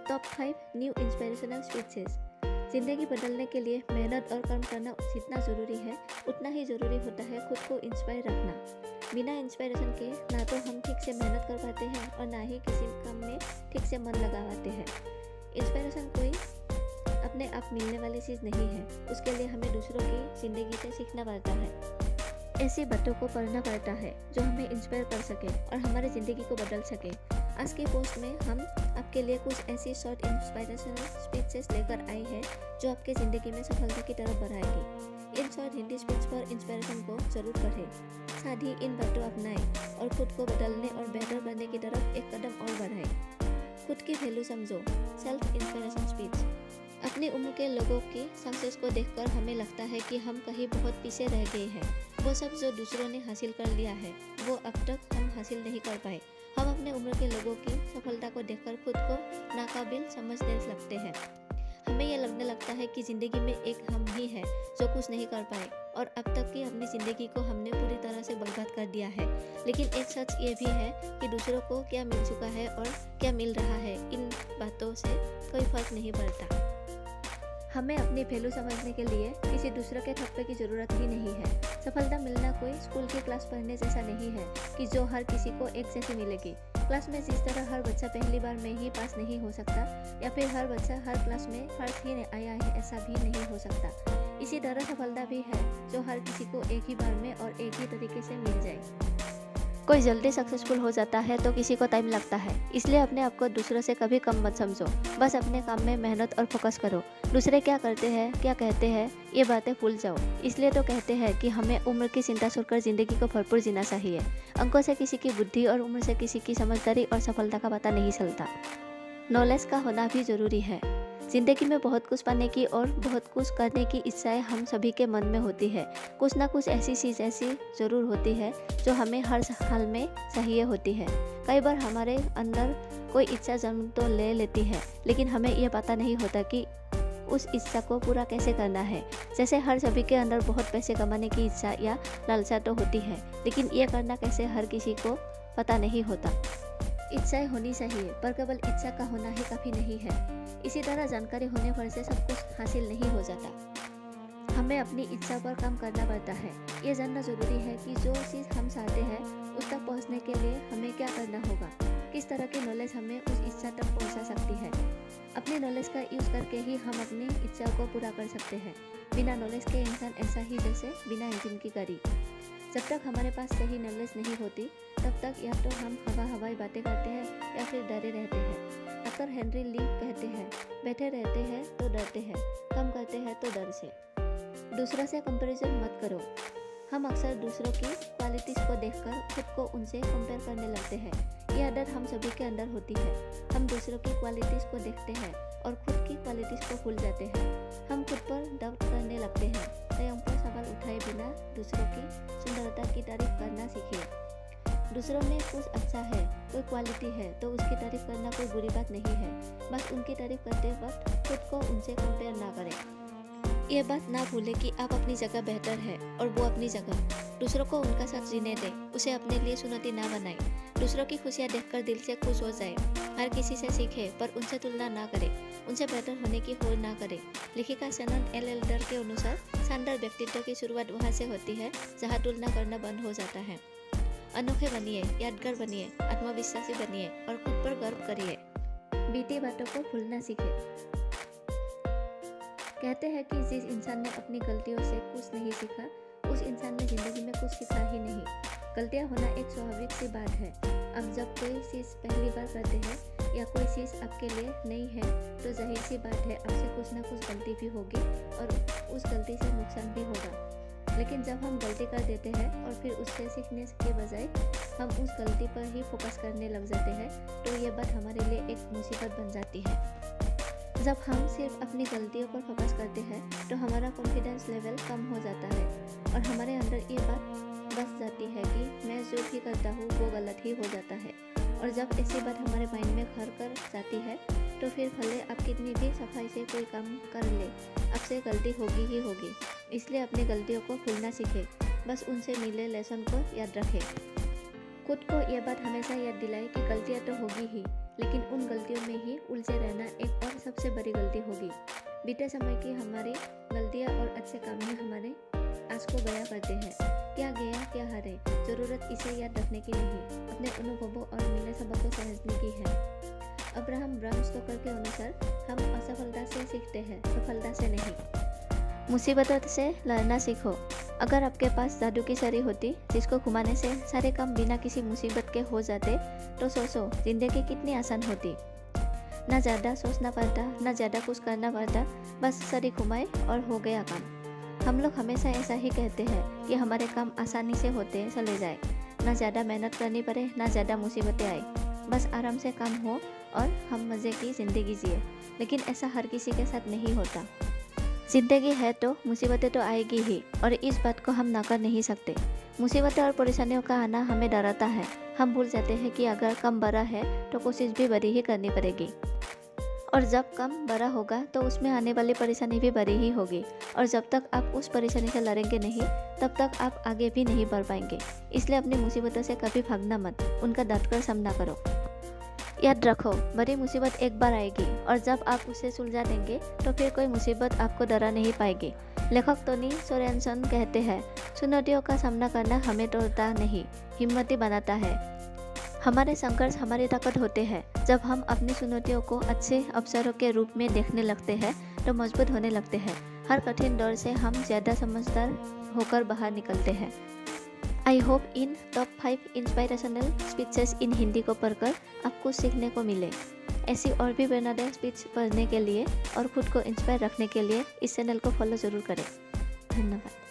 Top 5 new inspirational speeches. ज़िंदगी बदलने के लिए मेहनत और कर्म करना जितना ज़रूरी है उतना ही ज़रूरी होता है खुद को इंस्पायर रखना। बिना इंस्पिरेशन के ना तो हम ठीक से मेहनत कर पाते हैं और ना ही किसी काम में ठीक से मन लगा पाते हैं। इंस्पिरेशन कोई अपने आप मिलने वाली चीज़ नहीं है, उसके लिए हमें दूसरों की ज़िंदगी से सीखना पड़ता है। ऐसी बातों को पढ़ना पड़ता है जो हमें इंस्पायर कर सके और हमारी ज़िंदगी को बदल सके। आज की पोस्ट में हम आपके लिए कुछ ऐसी शॉर्ट इंस्पिरेशनल स्पीचेस लेकर आए हैं जो आपके ज़िंदगी में सफलता की तरफ बढ़ाएगी। इन शॉर्ट हिंदी स्पीच पर इंस्पिरेशन को जरूर पढ़ें, साथ ही इन बातों अपनाएं और खुद को बदलने और बेहतर करने की तरफ एक कदम और बढ़ाएं। खुद की वैल्यू समझो। Self inspiration speech. अपनी उम्र के लोगों की सक्सेस को देखकर हमें लगता है कि हम कहीं बहुत पीछे रह गए हैं। वो सब जो दूसरों ने हासिल कर लिया है वो अब तक हम हासिल नहीं कर पाए। हम अपने उम्र के लोगों की सफलता को देखकर खुद को नाकाबिल समझने लगते हैं। हमें यह लगने लगता है कि ज़िंदगी में एक हम ही है जो कुछ नहीं कर पाए और अब तक की अपनी ज़िंदगी को हमने पूरी तरह से बर्बाद कर दिया है। लेकिन एक सच ये भी है कि दूसरों को क्या मिल चुका है और क्या मिल रहा है, इन बातों से कोई फर्क नहीं पड़ता। हमें अपनी वैल्यू समझने के लिए किसी दूसरे के थप्पे की ज़रूरत ही नहीं है। सफलता मिलना कोई स्कूल की क्लास पढ़ने जैसा नहीं है कि जो हर किसी को एक जैसी मिलेगी। क्लास में जिस तरह हर बच्चा पहली बार में ही पास नहीं हो सकता या फिर हर बच्चा हर क्लास में फर्स्ट ही आया है, ऐसा भी नहीं हो सकता। इसी तरह सफलता भी है जो हर किसी को एक ही बार में और एक ही तरीके से मिल जाए। कोई जल्दी सक्सेसफुल हो जाता है तो किसी को टाइम लगता है, इसलिए अपने आप को दूसरों से कभी कम मत समझो। बस अपने काम में मेहनत और फोकस करो। दूसरे क्या करते हैं, क्या कहते हैं, ये बातें भूल जाओ। इसलिए तो कहते हैं कि हमें उम्र की चिंता छोड़कर ज़िंदगी को भरपूर जीना चाहिए। अंकों से किसी की बुद्धि और उम्र से किसी की समझदारी और सफलता का पता नहीं चलता। नॉलेज का होना भी ज़रूरी है। ज़िंदगी में बहुत कुछ पाने की और बहुत कुछ करने की इच्छाएं हम सभी के मन में होती है। कुछ ना कुछ ऐसी चीज़ ऐसी ज़रूर होती है जो हमें हर हाल में चाहिए होती है। कई बार हमारे अंदर कोई इच्छा जन्म तो ले लेती है, लेकिन हमें यह पता नहीं होता कि उस इच्छा को पूरा कैसे करना है। जैसे हर सभी के अंदर बहुत पैसे कमाने की इच्छा या लालसा तो होती है, लेकिन ये करना कैसे हर किसी को पता नहीं होता। इच्छाएं होनी चाहिए पर केवल इच्छा का होना ही काफ़ी नहीं है। इसी तरह जानकारी होने पर से सब कुछ हासिल नहीं हो जाता। हमें अपनी इच्छा पर काम करना पड़ता है। ये जानना जरूरी है कि जो चीज़ हम चाहते हैं उस तक पहुंचने के लिए हमें क्या करना होगा। किस तरह की नॉलेज हमें उस इच्छा तक पहुंचा सकती है। अपनी नॉलेज का यूज़ करके ही हम अपनी इच्छा को पूरा कर सकते हैं। बिना नॉलेज के इंसान ऐसा ही जैसे बिना इंजन की गाड़ी। जब तक हमारे पास सही नॉलेज नहीं होती तब तक या तो हम हवाई बातें करते हैं या फिर डरे रहते हैं। डॉक्टर हेनरी ली कहते हैं, बैठे रहते हैं तो डरते हैं, कम करते हैं तो डर से। दूसरों से कंपैरिजन मत करो। हम अक्सर दूसरों की क्वालिटीज़ को देखकर खुद को उनसे कंपेयर करने लगते हैं। ये आदत हम सभी के अंदर होती है। हम दूसरों की क्वालिटीज़ को देखते हैं और खुद की क्वालिटीज़ को भूल जाते हैं। हम खुद पर डाउट करने लगते हैं। स्वयं पर सवाल उठाए बिना दूसरों की सुंदरता की तारीफ करना सीखिए। दूसरों में कुछ अच्छा है, कोई क्वालिटी है तो उसकी तारीफ करना कोई बुरी बात नहीं है। बस उनकी तारीफ करते वक्त खुद को उनसे कंपेयर ना करें। ये बात ना भूलें कि आप अपनी जगह बेहतर है और वो अपनी जगह। दूसरों को उनका साथ जीने दें, उसे अपने लिए चुनौती ना बनाएं। दूसरों की खुशियाँ देखकर दिल से खुश हो जाए। हर किसी से सीखे पर उनसे तुलना ना करें, उनसे बेहतर होने की होड़ ना करें। लेखिका शैनन एल एल्डर के अनुसार शानदार व्यक्तित्व की शुरुआत वहाँ से होती है जहाँ तुलना करना बंद हो जाता है। अनोखे बनिए, यादगार बनिए, आत्मविश्वासी बनिए और खुद पर गर्व करिए। बीती बातों को भूलना सीखें। कहते हैं कि जिस इंसान ने अपनी गलतियों से कुछ नहीं सीखा उस इंसान ने जिंदगी में कुछ सीखा ही नहीं। गलतियां होना एक स्वाभाविक सी बात है। अब जब कोई चीज़ पहली बार करते हैं या कोई चीज़ आपके लिए नई है तो जाहिर सी बात है आपसे कुछ ना कुछ गलती भी होगी और उस गलती से नुकसान भी होगा। लेकिन जब हम गलती कर देते हैं और फिर उससे सीखने के बजाय हम उस गलती पर ही फोकस करने लग जाते हैं तो ये बात हमारे लिए एक मुसीबत बन जाती है। जब हम सिर्फ अपनी गलतियों पर फोकस करते हैं तो हमारा कॉन्फिडेंस लेवल कम हो जाता है और हमारे अंदर ये बात बस जाती है कि मैं जो भी करता हूँ वो गलत ही हो जाता है। और जब ऐसी बात हमारे माइंड में घर कर जाती है तो फिर भले आप कितनी भी सफाई से कोई काम कर ले, आपसे गलती होगी ही होगी। इसलिए अपनी गलतियों को भूलना सीखें, बस उनसे मिले लेसन को याद रखें। खुद को यह बात हमेशा याद दिलाए कि गलतियाँ तो होगी ही, लेकिन उन गलतियों में ही उलझे रहना एक और सबसे बड़ी गलती होगी। बीते समय की हमारी गलतियाँ और अच्छे काम ही हमारे आज को बयां करते हैं। क्या गया क्या हारे, जरूरत इसे याद रखने की नहीं, अपने अनुभवों और मिले सबक को समझने की है। अब्राहम ब्राउन के अनुसार हम असफलता से सीखते हैं, सफलता से नहीं। मुसीबतों से लड़ना सीखो। अगर आपके पास जादू की छड़ी होती जिसको घुमाने से सारे काम बिना किसी मुसीबत के हो जाते तो सोचो जिंदगी कितनी आसान होती। ना ज़्यादा सोचना पड़ता, ना ज़्यादा कुछ करना पड़ता, बस छड़ी घुमाए और हो गया काम। हम लोग हमेशा ऐसा ही कहते हैं कि हमारे काम आसानी से होते चले जाए, ना ज़्यादा मेहनत करनी पड़े, ना ज़्यादा मुसीबतें आए, बस आराम से काम हो और हम मज़े की ज़िंदगी जिए। लेकिन ऐसा हर किसी के साथ नहीं होता। ज़िंदगी है तो मुसीबतें तो आएगी ही, और इस बात को हम नकार नहीं सकते। मुसीबतें और परेशानियों का आना हमें डराता है। हम भूल जाते हैं कि अगर कम बड़ा है तो कोशिश भी बड़ी ही करनी पड़ेगी, और जब कम बड़ा होगा तो उसमें आने वाली परेशानी भी बड़ी ही होगी, और जब तक आप उस परेशानी से लड़ेंगे नहीं तब तक आप आगे भी नहीं बढ़ पाएंगे। इसलिए अपनी मुसीबतों से कभी भागना मत, उनका डटकर सामना करो। याद रखो, बड़ी मुसीबत एक बार आएगी और जब आप उसे सुलझा देंगे तो फिर कोई मुसीबत आपको डरा नहीं पाएगी। लेखक टोनी सोरेनसन कहते हैं, चुनौतियों का सामना करना हमें तोड़ता नहीं, हिम्मती बनाता है। हमारे संघर्ष हमारी ताकत होते हैं। जब हम अपनी चुनौतियों को अच्छे अवसरों के रूप में देखने लगते हैं तो मजबूत होने लगते हैं। हर कठिन दौर से हम ज़्यादा समझदार होकर बाहर निकलते हैं। I hope in top 5 inspirational speeches in Hindi को पढ़कर आपको सीखने को मिले। ऐसी और भी प्रेरणादायक स्पीच पढ़ने के लिए और खुद को इंस्पायर रखने के लिए इस चैनल को फॉलो ज़रूर करें। धन्यवाद।